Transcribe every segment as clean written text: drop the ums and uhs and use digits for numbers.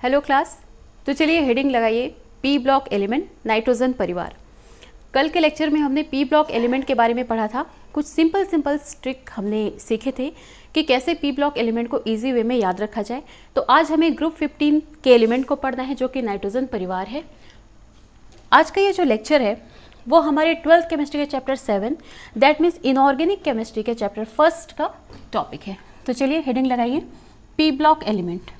Hello class. तो चलिए heading लगाइए पी ब्लॉक एलिमेंट नाइट्रोजन परिवार। कल के लेक्चर में हमने पी ब्लॉक एलिमेंट के बारे में पढ़ा था। कुछ सिंपल ट्रिक हमने सीखे थे कि कैसे पी ब्लॉक एलिमेंट को इजी वे में याद रखा जाए। तो आज हमें ग्रुप 15 के एलिमेंट को पढ़ना है जो कि नाइट्रोजन परिवार है। आज का ये जो लेक्चर है वो हमारे 12th केमिस्ट्री के chapter 7 that means inorganic chemistry के चैप्टर 1 का टॉपिक है। तो चलिए हेडिंग लगाइए P block element.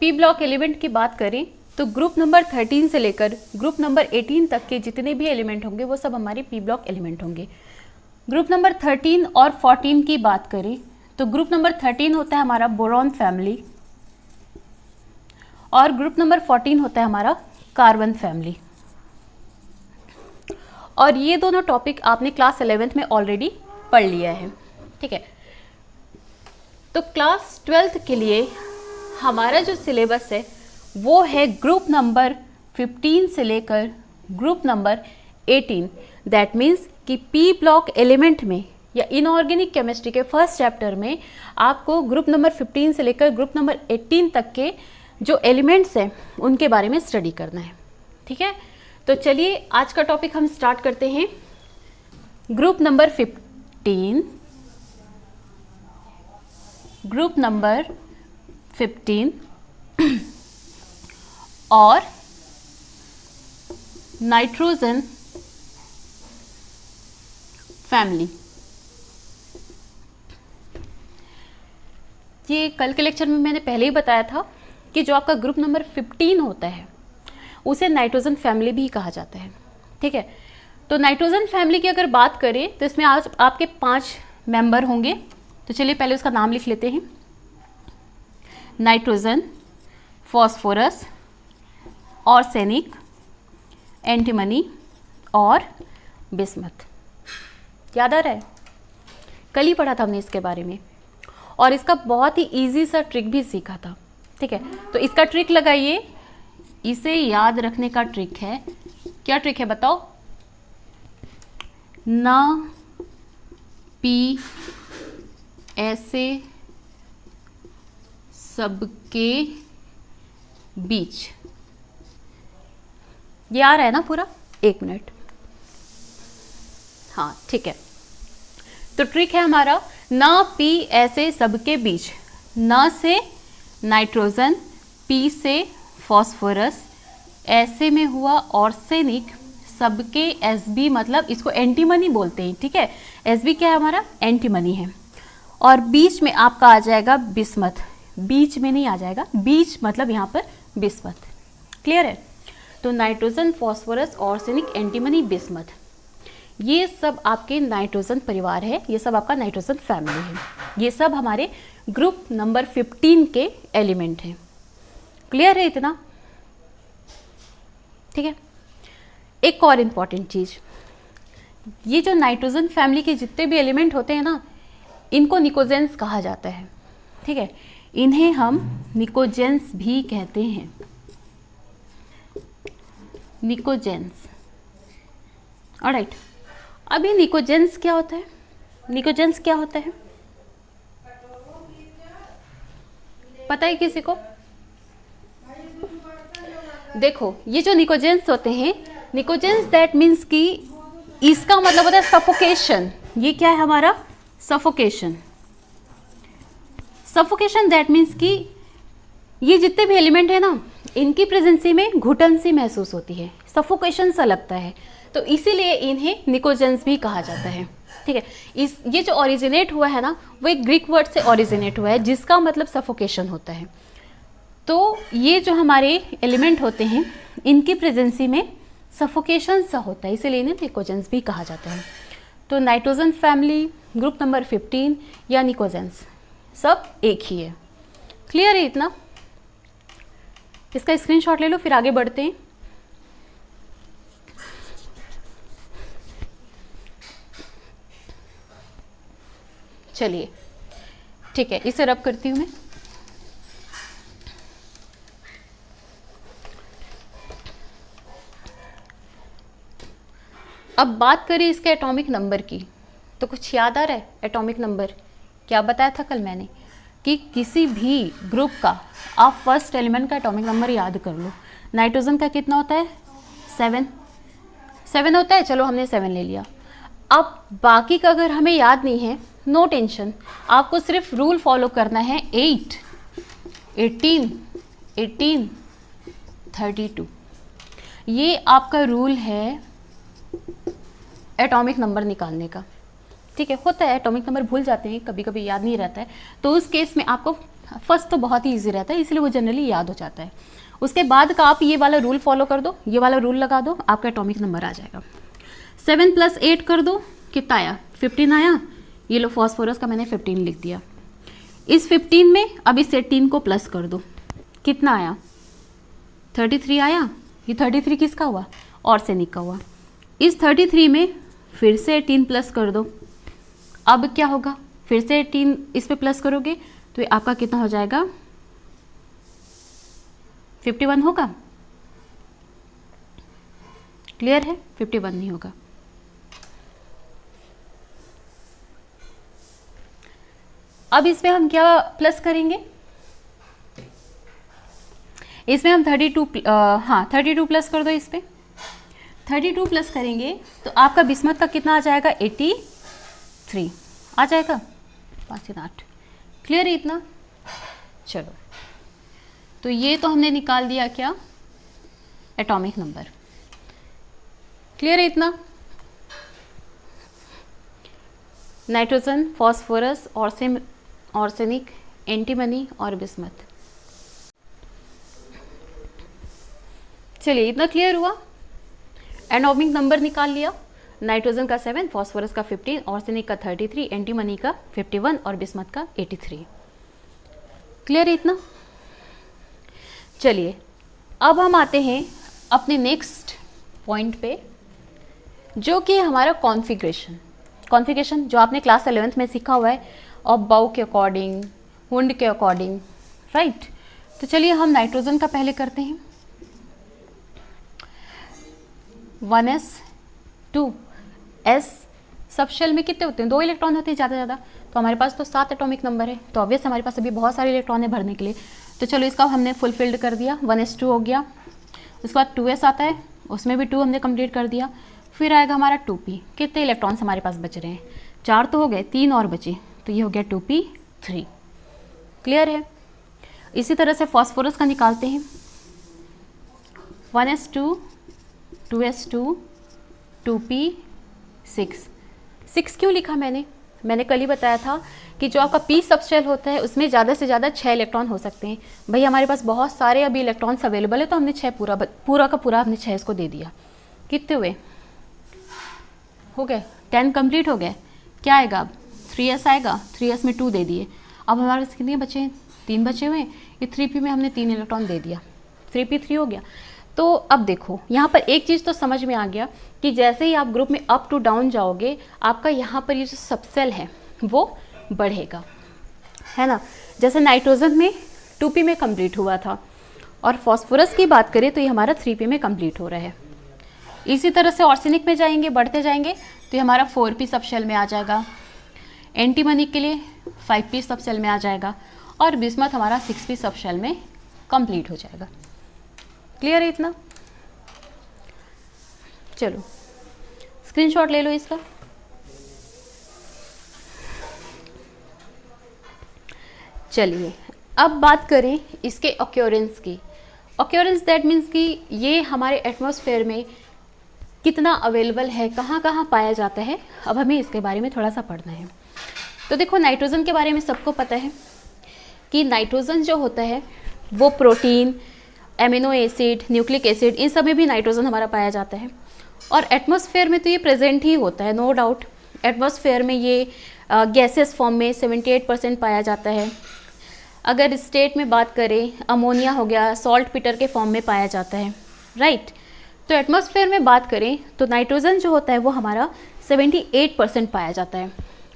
P block element की बात करें तो ग्रुप नंबर 13 से लेकर ग्रुप नंबर 18 तक के जितने भी एलिमेंट होंगे वो सब हमारे पी ब्लॉक एलिमेंट होंगे। ग्रुप नंबर 13 और 14 की बात करें तो ग्रुप नंबर 13 होता है हमारा बोरॉन फैमिली और ग्रुप नंबर 14 होता है हमारा कार्बन फैमिली। और ये दोनों टॉपिक आपने क्लास 11th में ऑलरेडी पढ़ लिया है, ठीक है। तो क्लास 12th के लिए हमारा जो सिलेबस है वो है ग्रुप नंबर 15 से लेकर ग्रुप नंबर 18। दैट मीन्स कि पी ब्लॉक एलिमेंट में या इनऑर्गेनिक केमिस्ट्री के फर्स्ट चैप्टर में आपको ग्रुप नंबर 15 से लेकर ग्रुप नंबर 18 तक के जो एलिमेंट्स हैं उनके बारे में स्टडी करना है, ठीक है। तो चलिए आज का टॉपिक हम स्टार्ट करते हैं। ग्रुप नंबर 15, ग्रुप नंबर 15 और नाइट्रोजन फैमिली। ये कल के लेक्चर में मैंने पहले ही बताया था कि जो आपका ग्रुप नंबर 15 होता है उसे नाइट्रोजन फैमिली भी कहा जाता है, ठीक है। तो नाइट्रोजन फैमिली की अगर बात करें तो इसमें आज आपके 5 मेंबर होंगे। तो चलिए पहले उसका नाम लिख लेते हैं। नाइट्रोजन, फॉस्फोरस, ऑर्सेनिक, एंटीमनी और बिस्मथ। याद आ रहा है? कल ही पढ़ा था हमने इसके बारे में और इसका बहुत ही इजी सा ट्रिक भी सीखा था, ठीक है। तो इसका ट्रिक लगाइए। इसे याद रखने का ट्रिक है। क्या ट्रिक है बताओ? ना पी ऐसे सबके बीच। ये आ रहा है ना पूरा? 1 मिनट। हाँ ठीक है। तो ट्रिक है हमारा ना पी ऐसे सबके बीच। न से नाइट्रोजन, पी से फॉस्फोरस, ऐसे में हुआ ऑर्सेनिक, सबके एसबी मतलब इसको एंटीमनी बोलते हैं, ठीक है। एसबी क्या है हमारा? एंटीमनी है। और बीच में आपका आ जाएगा बिस्मथ। बीच में नहीं आ जाएगा, बीच मतलब यहाँ पर बिस्मथ। क्लियर है? तो nitrogen, phosphorus, arsenic, antimony, bismuth, ये सब आपके नाइट्रोजन परिवार है। ये सब आपका नाइट्रोजन फैमिली है। ये सब हमारे ग्रुप नंबर 15 के एलिमेंट हैं। क्लियर है इतना? ठीक है। एक और इम्पॉर्टेंट चीज, ये जो नाइट्रोजन फैमिली के जितने भी एलिमेंट होते हैं ना, इनको निकोजेंस कहा जाता है, ठीक है। इन्हें हम निकोजेंस भी कहते हैं। Pnictogens, alright. अभी निकोजेंस क्या होता है? निकोजेंस क्या होता है पता है किसी को? देखो, ये जो निकोजेंस होते हैं, निकोजेंस दैट मीन्स कि इसका मतलब होता है सफोकेशन। ये क्या है हमारा? सफोकेशन। सफोकेशन दैट मीन्स कि ये जितने भी एलिमेंट है ना, इनकी प्रेजेंसी में घुटन सी महसूस होती है, सफोकेशन सा लगता है, तो इसीलिए इन्हें निकोजेंस भी कहा जाता है, ठीक है। ये जो ओरिजिनेट हुआ है ना, वो एक ग्रीक वर्ड से ओरिजिनेट हुआ है जिसका मतलब सफोकेशन होता है। तो ये जो हमारे एलिमेंट होते हैं, इनकी प्रेजेंसी में सफोकेशन सा होता है, इसीलिए इन्हें निकोजेंस भी कहा जाता है। तो नाइट्रोजन फैमिली, ग्रुप नंबर 15 या निकोजेंस, सब एक ही है। क्लियर है इतना? इसका स्क्रीनशॉट ले लो, फिर आगे बढ़ते हैं। चलिए ठीक है, इसे रब करती हूँ मैं। अब बात करें इसके एटॉमिक नंबर की, तो कुछ याद आ रहा है? एटॉमिक नंबर क्या बताया था कल मैंने कि किसी भी ग्रुप का आप फर्स्ट एलिमेंट का एटॉमिक नंबर याद कर लो। नाइट्रोजन का कितना होता है? 7 होता है। चलो हमने 7 ले लिया। अब बाकी का अगर हमें याद नहीं है, नो टेंशन, आपको सिर्फ रूल फॉलो करना है 8, 18, 18, 32। ये आपका रूल है एटॉमिक नंबर निकालने का। ठीक है, होता है एटॉमिक नंबर भूल जाते हैं, कभी कभी याद नहीं रहता है, तो उस केस में आपको फर्स्ट तो बहुत ही ईजी रहता है, इसलिए वो जनरली याद हो जाता है। उसके बाद का आप ये वाला रूल फॉलो कर दो, ये वाला रूल लगा दो, आपका एटॉमिक नंबर आ जाएगा। 7 + 8 कर दो, कितना आया? 15 आया। ये लो फॉस्फोरस का मैंने 15 लिख दिया। इस 15 में अब इस 18 को प्लस कर दो, कितना आया? 33 आया। ये 33 किसका हुआ? आर्सेनिक का हुआ। इस 33 में फिर से 18 प्लस कर दो। अब क्या होगा? फिर से 18 इस पे प्लस करोगे तो ये आपका कितना हो जाएगा? 51 होगा। क्लियर है? 51 नहीं होगा। अब इसमें हम क्या प्लस करेंगे? इसमें हम 32 प्लस कर दो। इस पे 32 प्लस करेंगे तो आपका बिस्मथ का कितना आ जाएगा? 83 आ जाएगा। 5 से 8। क्लियर है इतना? चलो, तो ये तो हमने निकाल दिया क्या? Atomic number. क्लियर है इतना? नाइट्रोजन, फॉस्फोरस, आर्सेनिक, एंटीमनी और बिस्मथ। चलिए, इतना क्लियर हुआ? एटॉमिक नंबर निकाल लिया। नाइट्रोजन का 7, फॉस्फोरस का 15, आर्सेनिक का 33, एंटीमनी का 51 और बिस्मथ का 83। क्लियर है इतना? चलिए, अब हम आते हैं अपने नेक्स्ट पॉइंट पे, जो कि हमारा कॉन्फ़िगरेशन जो आपने क्लास 11th में सीखा हुआ है, और बाउ के अकॉर्डिंग, वुंड के अकॉर्डिंग, राइट। तो चलिए हम नाइट्रोजन का पहले करते हैं। 1s2s सब शेल में कितने होते हैं? 2 इलेक्ट्रॉन होते हैं ज़्यादा ज़्यादा। तो हमारे पास तो 7 एटॉमिक नंबर है, तो ऑब्वियस हमारे पास अभी बहुत सारे इलेक्ट्रॉन है भरने के लिए। तो चलो इसका हमने फुलफिल्ड कर दिया, 1s2 हो गया। उसके बाद 2s आता है, उसमें भी 2 हमने कंप्लीट कर दिया। फिर आएगा हमारा 2p। कितने इलेक्ट्रॉन्स हमारे पास बच रहे हैं? 4 तो हो गए, 3 और बचे, तो ये हो गया 2p3। क्लियर है? इसी तरह से फॉस्फोरस का निकालते हैं। 1s2, 2s2, 2p6। 6 क्यों लिखा मैंने कल ही बताया था कि जो आपका p सबशेल होता है उसमें ज़्यादा से ज़्यादा 6 इलेक्ट्रॉन हो सकते हैं। भाई हमारे पास बहुत सारे अभी इलेक्ट्रॉन्स अवेलेबल है, तो हमने 6 पूरा का पूरा हमने 6 इसको दे दिया। कितने हुए? हो गए 10 कंप्लीट हो गए। क्या आएगा अब? 3s आएगा। 3s में 2 दे दिए। अब हमारे पास कितने बचे हैं? 3 बचे हुए हैं। ये 3p में हमने 3 इलेक्ट्रॉन दे दिया, 3p3 हो गया। तो अब देखो यहाँ पर एक चीज़ तो समझ में आ गया कि जैसे ही आप ग्रुप में अप टू डाउन जाओगे, आपका यहाँ पर ये जो सबसेल है वो बढ़ेगा, है ना। जैसे नाइट्रोजन में 2p में कंप्लीट हुआ था, और फॉस्फोरस की बात करें तो ये हमारा 3p में कंप्लीट हो रहा है। इसी तरह से आर्सेनिक में जाएंगे, बढ़ते जाएंगे, तो ये हमारा 4p सबशेल में आ जाएगा। एंटीमनी के लिए 5p सबशेल में आ जाएगा, और बिस्मथ हमारा 6p सबशेल में कंप्लीट हो जाएगा। क्लियर है इतना? चलो स्क्रीनशॉट ले लो इसका। चलिए अब बात करें इसके ऑक्योरेंस की। ऑक्योरेंस दैट मीन्स कि ये हमारे एटमॉस्फेयर में कितना अवेलेबल है, कहाँ कहाँ पाया जाता है। अब हमें इसके बारे में थोड़ा सा पढ़ना है। तो देखो, नाइट्रोजन के बारे में सबको पता है कि नाइट्रोजन जो होता है वो protein, amino acid, nucleic acid, इन सब में भी नाइट्रोजन हमारा पाया जाता है। और एटमॉस्फेयर में तो ये प्रेजेंट ही होता है, नो डाउट। एटमॉस्फेयर में ये गैसेस फॉर्म में 78% पाया जाता है। अगर स्टेट में बात करें, अमोनिया हो गया, सॉल्ट पीटर के फॉर्म में पाया जाता है, राइट। तो एटमॉस्फेयर में बात करें तो नाइट्रोजन जो होता है वो हमारा 78% पाया जाता है।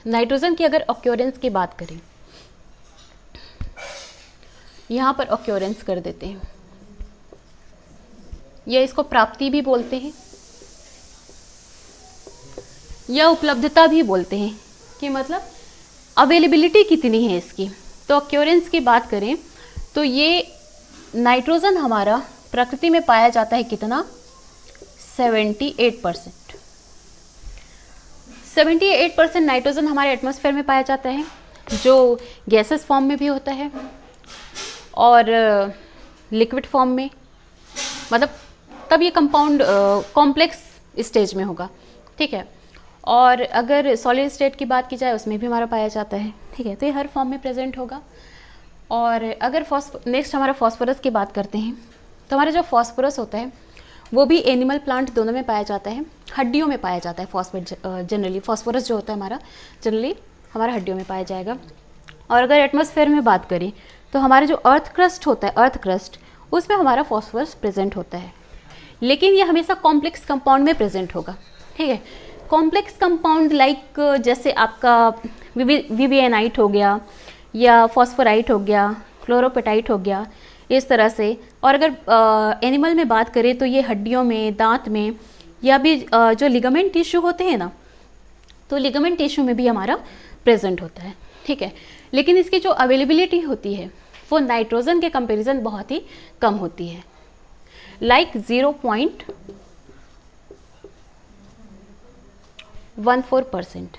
नाइट्रोजन की अगर ऑक्योरेंस की बात करें, यहाँ पर ऑक्योरेंस कर देते हैं, या इसको प्राप्ति भी बोलते हैं। या उपलब्धता भी बोलते हैं, कि मतलब अवेलेबिलिटी कितनी है इसकी। तो ऑक्योरेंस की बात करें तो ये नाइट्रोजन हमारा प्रकृति में पाया जाता है कितना, 78%। 78% नाइट्रोजन हमारे एटमॉस्फेयर में पाया जाता है, जो गैसेस फॉर्म में भी होता है और लिक्विड फॉर्म में, मतलब तब ये कंपाउंड कॉम्प्लेक्स स्टेज में होगा, ठीक है। और अगर सॉलिड स्टेट की बात की जाए उसमें भी हमारा पाया जाता है, ठीक है। तो ये हर फॉर्म में प्रेजेंट होगा। और अगर नेक्स्ट हमारा फॉस्फोरस की बात करते हैं, तो हमारा जो फॉस्फोरस होता है वो भी एनिमल प्लांट दोनों में पाया जाता है, हड्डियों में पाया जाता है। जनरली फॉस्फोरस जो होता है हमारा जनरली हमारा हड्डियों में पाया जाएगा। और अगर एटमॉस्फेयर में बात करें तो हमारा जो अर्थ क्रस्ट होता है, अर्थ क्रस्ट, उसमें हमारा फॉस्फोरस प्रेजेंट होता है, लेकिन ये हमेशा कॉम्प्लेक्स कंपाउंड में प्रेजेंट होगा, ठीक है। कॉम्प्लेक्स कंपाउंड लाइक जैसे आपका विवियनाइट हो गया या फॉस्फोराइट हो गया, क्लोरोपेटाइट हो गया, इस तरह से। और अगर एनिमल में बात करें तो ये हड्डियों में, दांत में, या भी जो लिगामेंट टिश्यू होते हैं ना, तो लिगामेंट टिश्यू में भी हमारा प्रेजेंट होता है, ठीक है। लेकिन इसकी जो अवेलेबिलिटी होती है वो नाइट्रोजन के कंपैरिजन बहुत ही कम होती है, लाइक 0.14%,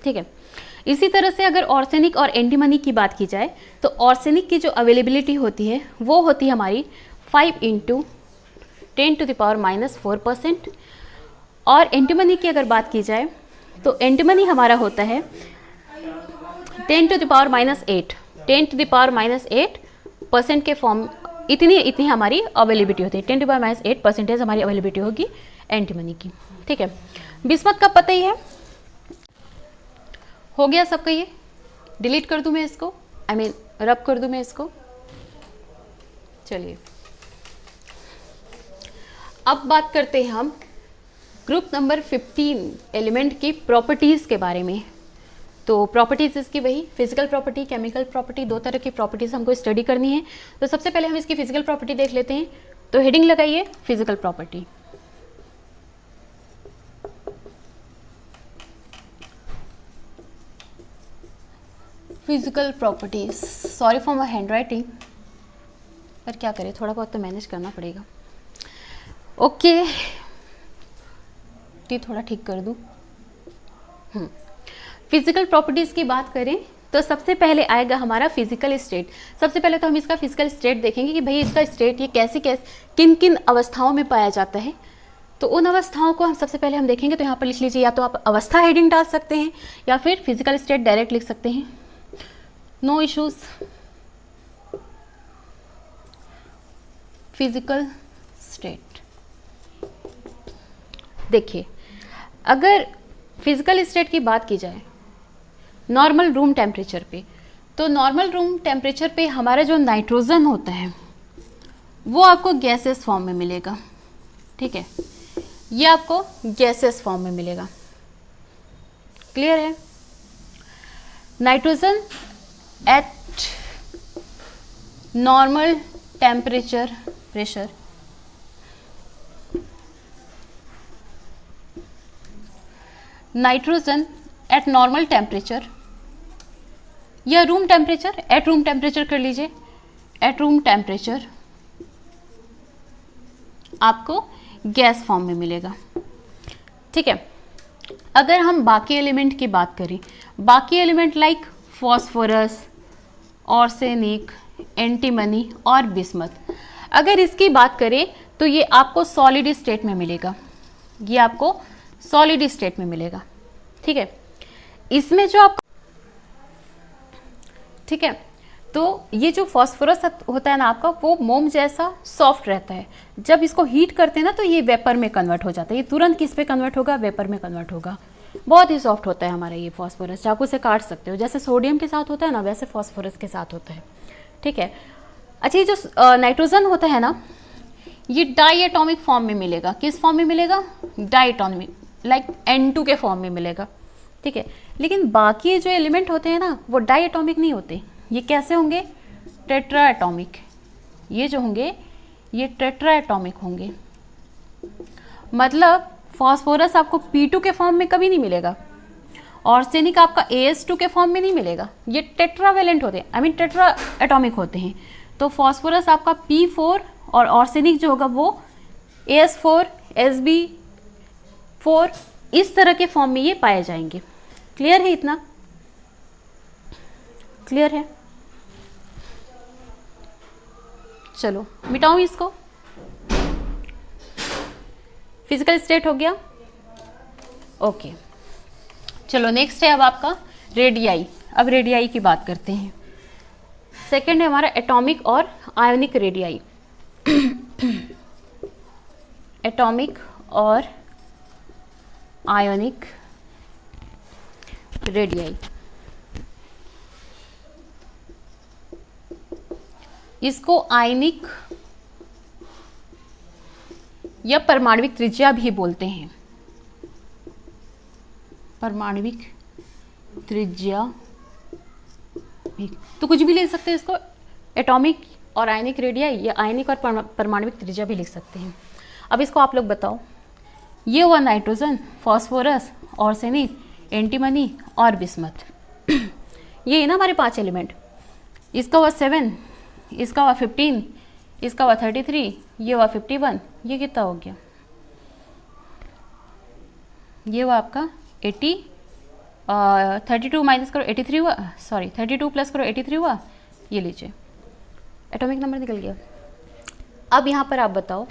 ठीक है। इसी तरह से अगर ऑर्सेनिक और एंटीमनी की बात की जाए तो ऑर्सेनिक की जो अवेलेबिलिटी होती है वो होती है हमारी 5 × 10⁻⁻4%। और एंटीमनी की अगर बात की जाए तो एंटीमनी हमारा होता है 10⁻⁸% के फॉर्म, इतनी हमारी अवेलेबिलिटी होती है। 10⁻⁸% हमारी अवेलेबिलिटी होगी एंटीमनी की, ठीक है। बिस्मथ का पता ही है, हो गया सबका। ये डिलीट कर दूं मैं इसको, रब कर दूं मैं इसको। चलिए अब बात करते हैं हम ग्रुप नंबर 15 एलिमेंट की प्रॉपर्टीज़ के बारे में। तो प्रॉपर्टीज़ इसकी वही फिजिकल प्रॉपर्टी, केमिकल प्रॉपर्टी, दो तरह की प्रॉपर्टीज़ हमको स्टडी करनी है। तो सबसे पहले हम इसकी फिजिकल प्रॉपर्टी देख लेते हैं। तो हेडिंग लगाइए physical property. Physical properties, sorry for my hand writing, पर क्या करें, थोड़ा बहुत तो मैनेज करना पड़ेगा। ओके, थोड़ा ठीक कर दूँ। फिजिकल प्रॉपर्टीज की बात करें तो सबसे पहले आएगा हमारा फिजिकल स्टेट। सबसे पहले तो हम इसका फिजिकल स्टेट देखेंगे कि भाई इसका स्टेट ये किन किन अवस्थाओं में पाया जाता है। तो उन अवस्थाओं को हम सबसे पहले हम देखेंगे। तो यहाँ पर लिख लीजिए, या तो आप अवस्था हेडिंग डाल सकते हैं या फिर फिजिकल स्टेट डायरेक्ट लिख सकते हैं, नो इश्यूज। फिजिकल स्टेट देखिए, अगर फिजिकल स्टेट की बात की जाए नॉर्मल रूम टेम्परेचर पे, तो नॉर्मल रूम टेम्परेचर पे हमारा जो नाइट्रोजन होता है वो आपको गैसेस फॉर्म में मिलेगा, ठीक है। ये आपको गैसेस फॉर्म में मिलेगा, क्लियर है। Nitrogen at normal temperature pressure, nitrogen at normal temperature या room temperature, at room temperature कर लीजिए, एट रूम टेम्परेचर आपको गैस फॉर्म में मिलेगा, ठीक है। अगर हम बाकी एलिमेंट की बात करें, बाकी element like phosphorus, arsenic, antimony और बिस्मथ, अगर इसकी बात करें तो ये आपको सॉलिड स्टेट में मिलेगा, ये आपको सॉलिड स्टेट में मिलेगा, ठीक है। इसमें जो आपको, ठीक है, तो ये जो फॉस्फोरस होता है ना आपका, वो मोम जैसा सॉफ्ट रहता है। जब इसको हीट करते हैं ना तो ये वेपर में कन्वर्ट हो जाता है। ये तुरंत किस पे कन्वर्ट होगा, वेपर में कन्वर्ट होगा। बहुत ही सॉफ्ट होता है हमारा ये फॉस्फोरस, चाकू से काट सकते हो। जैसे सोडियम के साथ होता है ना, वैसे फॉस्फोरस के साथ होता है, ठीक है। अच्छा, ये जो नाइट्रोजन होता है ना, ये डाई एटॉमिक फॉर्म में मिलेगा। किस फॉर्म में मिलेगा, डाई एटॉमिक, लाइक N2 के फॉर्म में मिलेगा, ठीक है। लेकिन बाकी जो एलिमेंट होते हैं ना वो डाई एटॉमिक नहीं होते, ये कैसे होंगे, टेट्रा एटॉमिक। ये जो होंगे ये टेट्रा एटॉमिक होंगे। मतलब फॉस्फोरस आपको P2 के फॉर्म में कभी नहीं मिलेगा, ऑर्सेनिक आपका AS2 के फॉर्म में नहीं मिलेगा, ये टेट्रावेलेंट होते हैं, आई मीन टेट्रा एटॉमिक होते हैं। तो फॉस्फोरस आपका P4 और ऑर्सेनिक जो होगा वो AS4 SB4 इस तरह के फॉर्म में ये पाए जाएंगे। क्लियर है? इतना क्लियर है? चलो मिटाऊं इसको। फिजिकल स्टेट हो गया, ओके। चलो नेक्स्ट है अब आपका रेडियाई। अब रेडियाई की बात करते हैं। सेकंड है हमारा एटॉमिक और आयोनिक रेडियाई। एटॉमिक और आयोनिक रेडियाई, इसको आयनिक या परमाणविक त्रिज्या भी बोलते हैं। परमाणविक त्रिज्या भी, तो कुछ भी ले सकते हैं इसको, एटॉमिक और आयनिक रेडियाई या आयनिक और परमाणविक त्रिज्या भी लिख सकते हैं। अब इसको आप लोग बताओ, ये हुआ नाइट्रोजन, फॉस्फोरस, ऑर्सेनिक, एंटीमनी और बिस्मथ। ये है ना हमारे 5 एलिमेंट। इसका हुआ 7, इसका हुआ 15, इसका हुआ 33, ये हुआ 51, ये कितना हो गया? ये हुआ आपका 80, 32 माइनस करो 83 हुआ, सॉरी 32 प्लस करो 83 हुआ, ये लीजिए एटॉमिक नंबर निकल गया। अब यहाँ पर आप बताओ,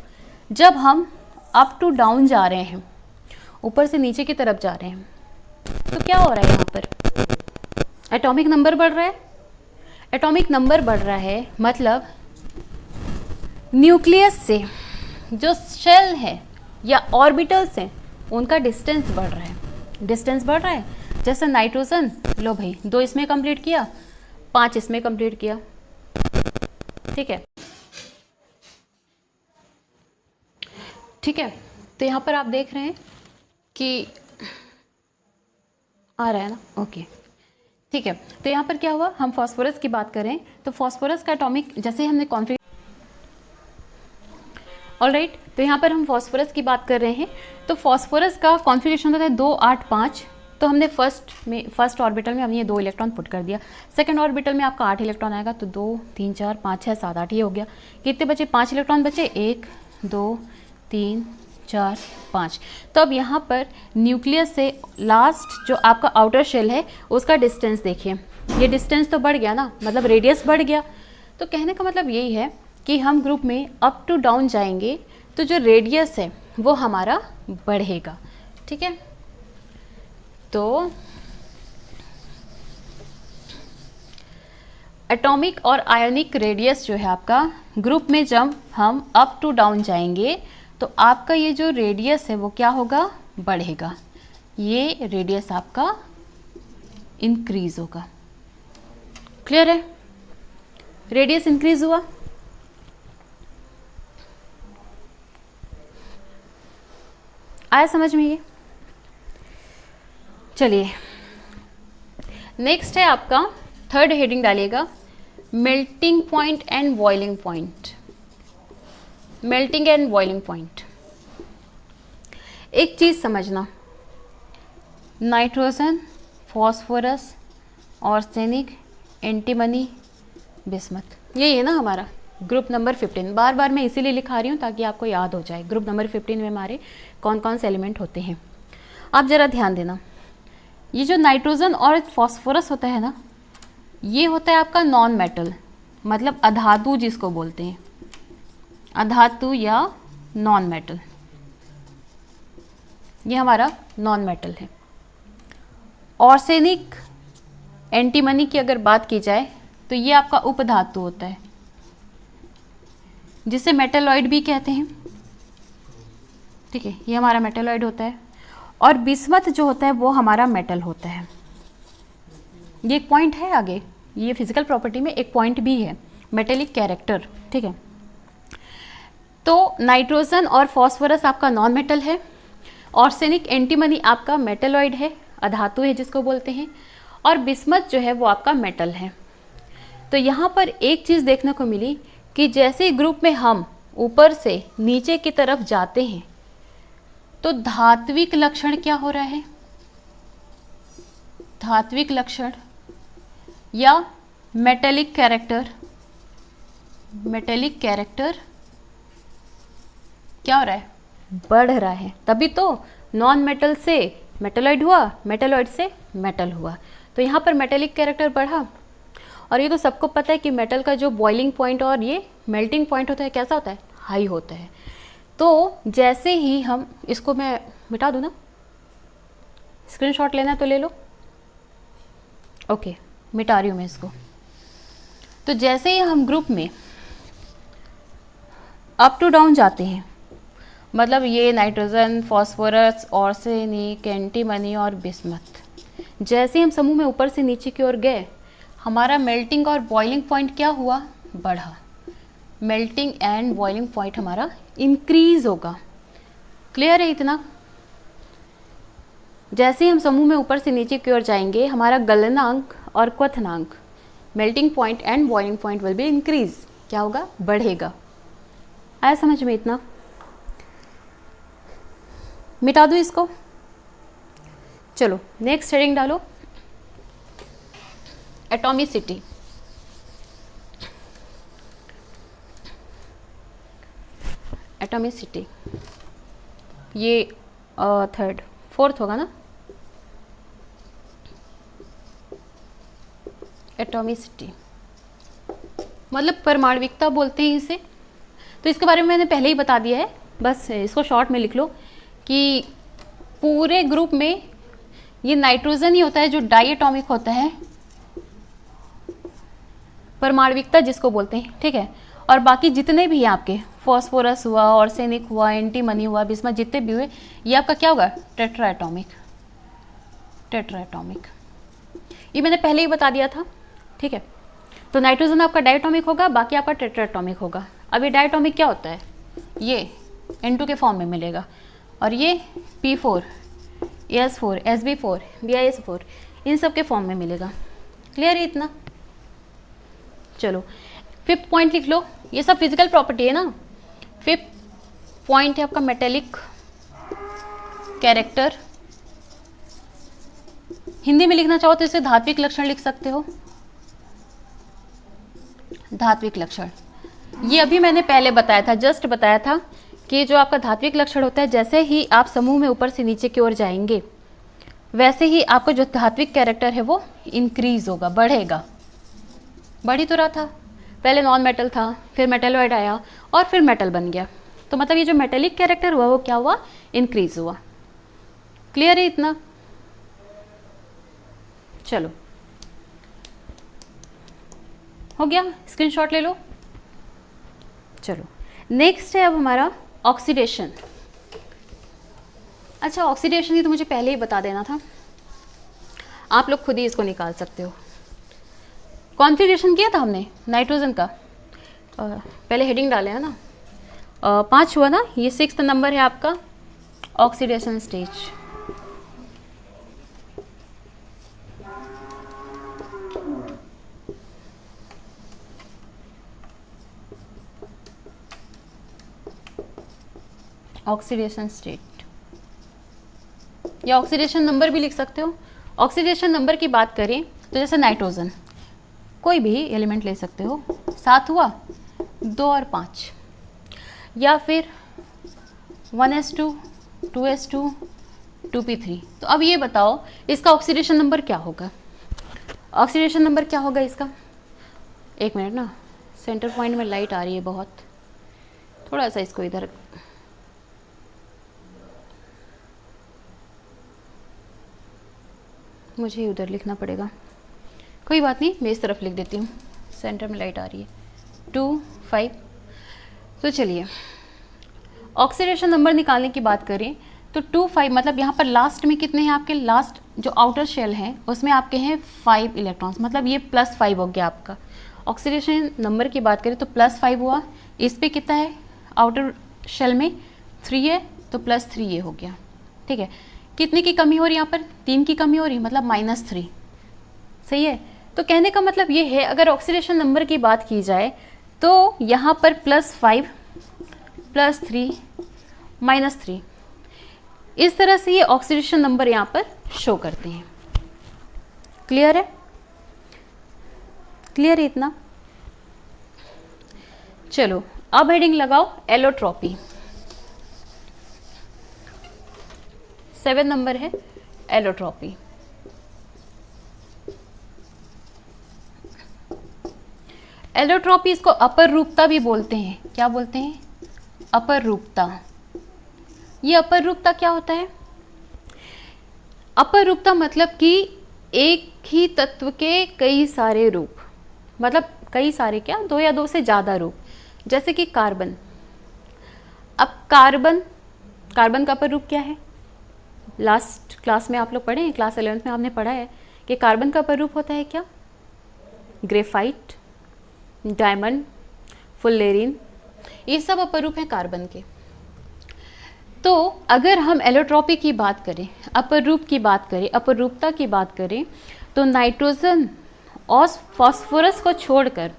जब हम अप टू डाउन जा रहे हैं, ऊपर से नीचे की तरफ जा रहे हैं, तो क्या हो रहा है यहाँ पर? एटॉमिक नंबर बढ़ रहा है। एटॉमिक नंबर बढ़ रहा है मतलब न्यूक्लियस से जो शेल है या ऑर्बिटल्स हैं उनका डिस्टेंस बढ़ रहा है। डिस्टेंस बढ़ रहा है, जैसे नाइट्रोजन, लो भाई 2 इसमें कंप्लीट किया, 5 इसमें कंप्लीट किया, ठीक है। ठीक है, तो यहाँ पर आप देख रहे हैं कि आ रहा है ना, ओके ठीक है। तो यहाँ पर क्या हुआ, हम फास्फोरस की बात करें तो फास्फोरस का एटॉमिक, जैसे हमने कॉन्फ़िगरेशन, ऑलराइट, तो यहाँ पर हम फास्फोरस की बात कर रहे हैं। तो फास्फोरस का कॉन्फ़िगरेशन होता है 2 8 5। तो हमने फर्स्ट ऑर्बिटल में हमने ये 2 इलेक्ट्रॉन पुट कर दिया, सेकंड ऑर्बिटल में आपका 8 इलेक्ट्रॉन आएगा, तो 2 3 4 5 6 7 8 ये हो गया। कितने बचे? 5 इलेक्ट्रॉन बचे, 1 2 3 4 5। तो अब यहाँ पर न्यूक्लियस से लास्ट जो आपका आउटर शेल है उसका डिस्टेंस देखिए, ये डिस्टेंस तो बढ़ गया ना, मतलब रेडियस बढ़ गया। तो कहने का मतलब यही है कि हम ग्रुप में अप टू डाउन जाएंगे तो जो रेडियस है वो हमारा बढ़ेगा, ठीक है। तो एटॉमिक और आयोनिक रेडियस जो है आपका ग्रुप में, जब हम अप टू डाउन जाएंगे तो आपका ये जो रेडियस है वो क्या होगा? बढ़ेगा। ये रेडियस आपका इंक्रीज होगा। क्लियर है? रेडियस इंक्रीज हुआ। आया समझ में ये? चलिए नेक्स्ट है आपका, थर्ड हेडिंग डालिएगा, melting point and boiling point. Melting and boiling point, एक चीज समझना, nitrogen, phosphorus, arsenic, antimony, bismuth, यही है ना हमारा ग्रुप नंबर 15। बार बार मैं इसीलिए लिखा रही हूँ ताकि आपको याद हो जाए ग्रुप नंबर 15 में हमारे कौन कौन से एलिमेंट होते हैं। आप जरा ध्यान देना, ये जो नाइट्रोजन और फॉस्फोरस होता है ना, ये होता है आपका नॉन मेटल, मतलब अधातु जिसको बोलते हैं, अधातु या नॉन मेटल, ये हमारा नॉन मेटल है। ऑर्सेनिक, एंटीमनी की अगर बात की जाए तो ये आपका उपधातु होता है, जिसे मेटलॉइड भी कहते हैं, ठीक है, ये हमारा मेटलॉइड होता है। और बिस्मथ जो होता है वो हमारा मेटल होता है। ये एक पॉइंट है आगे, ये फिजिकल प्रॉपर्टी में एक पॉइंट भी है, मेटेलिक कैरेक्टर, ठीक है। तो नाइट्रोजन और फॉस्फोरस आपका नॉन मेटल है, ऑर्सेनिक, एंटीमनी आपका मेटलॉइड है, अधातु है जिसको बोलते हैं, और बिस्मथ जो है वो आपका मेटल है। तो यहाँ पर एक चीज़ देखने को मिली कि जैसे ग्रुप में हम ऊपर से नीचे की तरफ जाते हैं तो धात्विक लक्षण क्या हो रहा है, धात्विक लक्षण या मेटेलिक कैरेक्टर, मेटेलिक कैरेक्टर क्या हो रहा है, बढ़ रहा है। तभी तो नॉन मेटल से मेटलॉइड हुआ, मेटलॉइड से मेटल हुआ, तो यहाँ पर मेटेलिक कैरेक्टर बढ़ा। और ये तो सबको पता है कि मेटल का जो बॉइलिंग पॉइंट और ये मेल्टिंग पॉइंट होता है कैसा होता है, हाई होता है। तो जैसे ही हम इसको, मैं मिटा दूँ ना, स्क्रीनशॉट लेना है तो ले लो, ओके मिटा रही हूँ मैं इसको। तो जैसे ही हम ग्रुप में अप टू डाउन जाते हैं, मतलब ये नाइट्रोजन, फॉस्फोरस, आर्सेनिक, एंटीमनी और बिस्मथ, जैसे हम समूह में ऊपर से नीचे की ओर गए, हमारा मेल्टिंग और बॉइलिंग पॉइंट क्या हुआ, बढ़ा। मेल्टिंग एंड बॉइलिंग पॉइंट हमारा इंक्रीज होगा। क्लियर है इतना? जैसे ही हम समूह में ऊपर से नीचे की ओर जाएंगे, हमारा गलनांक और क्वथनांक, melting point and boiling point will be increase, क्या होगा, बढ़ेगा। आया समझ में इतना? मिटा दो इसको, चलो नेक्स्ट हेडिंग डालो, एटॉमिसिटी। एटॉमिसिटी ये थर्ड फोर्थ होगा ना, एटॉमिसिटी मतलब परमाणविकता बोलते हैं इसे। तो इसके बारे में मैंने पहले ही बता दिया है, बस इसको शॉर्ट में लिख लो कि पूरे ग्रुप में ये नाइट्रोजन ही होता है जो डाई एटॉमिक होता है, परमाणविकता जिसको बोलते हैं, ठीक है। और बाकी जितने भी हैं आपके, फॉस्फोरस हुआ, आर्सेनिक हुआ, एंटीमनी हुआ, बिस्मथ, जितने भी हुए, ये आपका क्या होगा, टेट्रा एटॉमिक, टेट्रा एटॉमिक। ये मैंने पहले ही बता दिया था, ठीक है। तो नाइट्रोजन आपका डायटोमिक होगा, बाकी आपका टेट्रा एटॉमिक होगा। अब ये डायटोमिक क्या होता है, ये N2 के फॉर्म में मिलेगा, और ये P4, AS4, SB4, BiS4, इन सब के फॉर्म में मिलेगा। क्लियर है इतना? चलो फिफ्थ पॉइंट लिख लो, ये सब फिजिकल प्रॉपर्टी है ना। फिफ्थ पॉइंट है आपका मेटेलिक कैरेक्टर, हिंदी में लिखना चाहो तो इसे धात्विक लक्षण लिख सकते हो, धात्विक लक्षण। ये अभी मैंने पहले बताया था, जस्ट बताया था कि जो आपका धात्विक लक्षण होता है, जैसे ही आप समूह में ऊपर से नीचे की ओर जाएंगे, वैसे ही आपको जो धात्विक कैरेक्टर है वो इंक्रीज होगा, बढ़ेगा। बढ़ ही तो रहा था, पहले नॉन मेटल था, फिर मेटलॉइड आया और फिर मेटल बन गया। तो मतलब ये जो मेटेलिक कैरेक्टर हुआ वो क्या हुआ, इंक्रीज हुआ। क्लियर है इतना? चलो हो गया, स्क्रीनशॉट ले लो। चलो नेक्स्ट है अब हमारा ऑक्सीडेशन। अच्छा, ऑक्सीडेशन ये तो मुझे पहले ही बता देना था, आप लोग खुद ही इसको निकाल सकते हो। कॉन्फ़िगरेशन किया था हमने नाइट्रोजन का, पहले हेडिंग डाले है ना, 5 हुआ ना, ये 6th नंबर है आपका ऑक्सीडेशन स्टेज। ऑक्सीडेशन स्टेट या ऑक्सीडेशन नंबर भी लिख सकते हो। ऑक्सीडेशन नंबर की बात करें तो जैसे नाइट्रोजन, कोई भी एलिमेंट ले सकते हो, 7 हुआ, 2 और 5, या फिर 1s2, 2s2, 2p3। तो अब ये बताओ इसका ऑक्सीडेशन नंबर क्या होगा, ऑक्सीडेशन नंबर क्या होगा इसका। एक मिनट ना, सेंटर पॉइंट में लाइट आ रही है बहुत, थोड़ा सा इसको इधर, मुझे ही उधर लिखना पड़ेगा, कोई बात नहीं, मैं इस तरफ लिख देती हूँ, सेंटर में लाइट आ रही है। 2, 5। तो चलिए ऑक्सीडेशन नंबर निकालने की बात करें तो 2, 5 मतलब यहाँ पर लास्ट में कितने हैं आपके, लास्ट जो आउटर शेल है उसमें आपके हैं 5 इलेक्ट्रॉन्स, मतलब ये +5 हो गया आपका। ऑक्सीडेशन नंबर की बात करें तो +5 हुआ, इस पर कितना है आउटर शेल में 3 है, तो +3 ये हो गया, ठीक है। कितने की कमी हो रही है यहाँ पर, 3 की कमी हो रही है, मतलब -3, सही है। तो कहने का मतलब ये है, अगर ऑक्सीडेशन नंबर की बात की जाए तो यहाँ पर +5, +3, -3, इस तरह से ये ऑक्सीडेशन नंबर यहाँ पर शो करते हैं। क्लियर है? क्लियर है इतना? चलो अब हेडिंग लगाओ एलोट्रॉपी। 7 नंबर है एलोट्रॉपी। एलोट्रॉपी इसको अपर रूपता भी बोलते हैं। क्या बोलते हैं? अपर रूपता। ये अपर रूपता क्या होता है? अपर रूपता मतलब कि एक ही तत्व के कई सारे रूप, मतलब कई सारे क्या, 2 या 2 से ज़्यादा रूप। जैसे कि कार्बन। अब कार्बन का अपर रूप क्या है? लास्ट क्लास में आप लोग पढ़े हैं, क्लास 11th में आपने पढ़ा है कि कार्बन का अपर रूप होता है क्या? ग्रेफाइट, डायमंड, फुल्लेरीन, ये सब अपर रूप हैं कार्बन के। तो अगर हम एलोट्रॉपी की बात करें, अपर रूप की बात करें, अपर रूपता की बात करें, तो नाइट्रोजन और फास्फोरस को छोड़कर,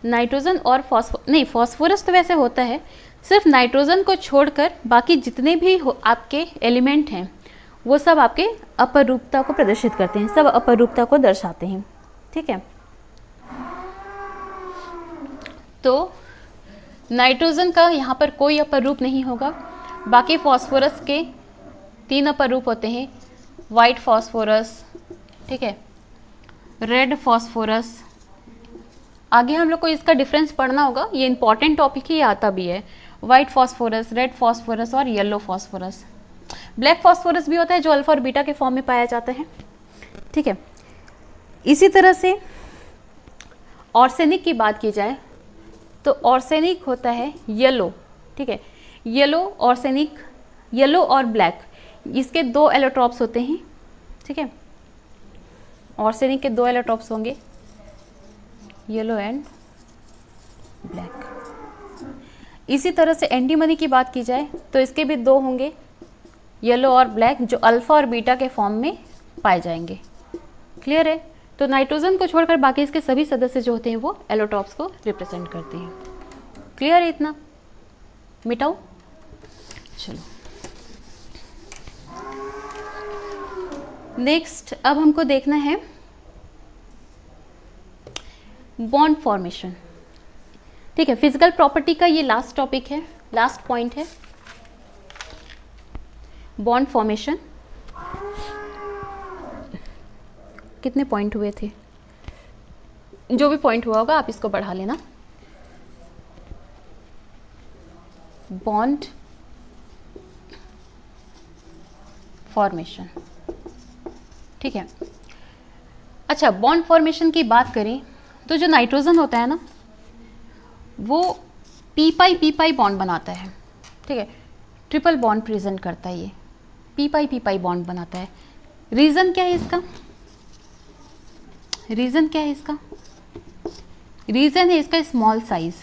नाइट्रोजन और फास्फोरस तो वैसे होता है, सिर्फ नाइट्रोजन को छोड़कर बाकी जितने भी आपके एलिमेंट हैं वो सब आपके अपर रूपता को प्रदर्शित करते हैं, सब अपर रूपता को दर्शाते हैं। ठीक है, तो नाइट्रोजन का यहाँ पर कोई अपर रूप नहीं होगा। बाकी फास्फोरस के 3 अपर रूप होते हैं, वाइट फास्फोरस, ठीक है, रेड फास्फोरस। आगे हम लोग को इसका डिफरेंस पढ़ना होगा, ये इंपॉर्टेंट टॉपिक ही आता भी है। वाइट फास्फोरस, रेड फास्फोरस और येलो फास्फोरस। ब्लैक फास्फोरस भी होता है जो अल्फा और बीटा के फॉर्म में पाया जाता है। ठीक है, इसी तरह से ऑर्सेनिक की बात की जाए तो ऑर्सेनिक होता है येलो। ठीक है, येलो ऑर्सेनिक, येलो और ब्लैक, इसके 2 एलोट्रॉप्स होते हैं। ठीक है, ऑर्सेनिक के 2 एलोट्रॉप्स होंगे, येलो एंड ब्लैक। इसी तरह से एंटीमनी की बात की जाए तो इसके भी 2 होंगे, येलो और ब्लैक, जो अल्फा और बीटा के फॉर्म में पाए जाएंगे। क्लियर है? तो नाइट्रोजन को छोड़कर बाकी इसके सभी सदस्य जो होते हैं वो एलोट्रॉप्स को रिप्रेजेंट करते हैं। क्लियर है इतना? मिटाओ। चलो नेक्स्ट, अब हमको देखना है बॉन्ड फॉर्मेशन। ठीक है, फिजिकल प्रॉपर्टी का ये लास्ट टॉपिक है, लास्ट पॉइंट है, बॉन्ड फॉर्मेशन। कितने पॉइंट हुए थे? जो भी पॉइंट हुआ होगा आप इसको बढ़ा लेना। Bond formation. ठीक है, अच्छा, बॉन्ड फॉर्मेशन की बात करें तो जो नाइट्रोजन होता है ना, वो पी पाई बॉन्ड बनाता है। ठीक है, ट्रिपल बॉन्ड प्रेजेंट करता है, ये पी पाई बॉन्ड बनाता है। रीज़न क्या है इसका? रीज़न क्या है इसका? रीज़न है इसका small size.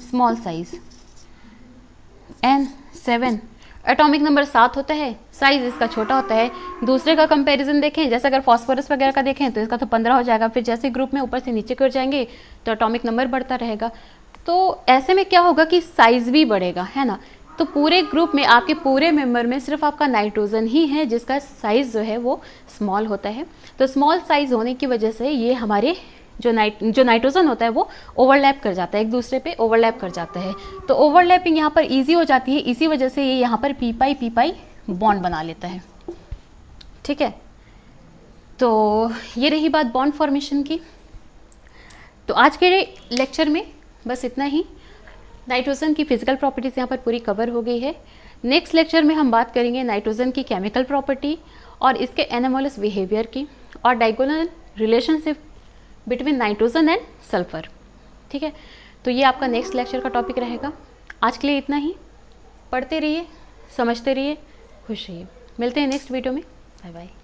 Small size N7 atomic number 7 होता है, साइज इसका छोटा होता है। दूसरे का कंपैरिजन देखें, जैसे अगर फास्फोरस वगैरह का देखें तो इसका तो 15 हो जाएगा, फिर जैसे ग्रुप में ऊपर से नीचे की ओर जाएंगे तो एटॉमिक नंबर बढ़ता रहेगा। तो ऐसे में क्या होगा कि साइज भी बढ़ेगा, है ना। तो पूरे ग्रुप में, आपके पूरे मेंबर में सिर्फ आपका नाइट्रोजन ही है जिसका साइज जो है वो स्मॉल होता है। तो स्मॉल साइज होने की वजह से ये हमारे जो नाइट्रोजन होता है वो ओवरलैप कर जाता है, एक दूसरे पे ओवरलैप कर जाता है। तो ओवरलैपिंग यहाँ पर इजी हो जाती है, इसी वजह से ये यहाँ पर पी पाई बॉन्ड बना लेता है। ठीक है, तो ये रही बात बॉन्ड फॉर्मेशन की। तो आज के लेक्चर में बस इतना ही। नाइट्रोजन की फिजिकल प्रॉपर्टीज़ यहाँ पर पूरी कवर हो गई है। नेक्स्ट लेक्चर में हम बात करेंगे नाइट्रोजन की केमिकल प्रॉपर्टी और इसके एनामोलस बिहेवियर की, और diagonal relationship between nitrogen and sulphur. ठीक है, तो ये आपका नेक्स्ट लेक्चर का टॉपिक रहेगा। आज के लिए इतना ही। पढ़ते रहिए, समझते रहिए, खुश रहिए। मिलते हैं नेक्स्ट वीडियो में। Bye bye.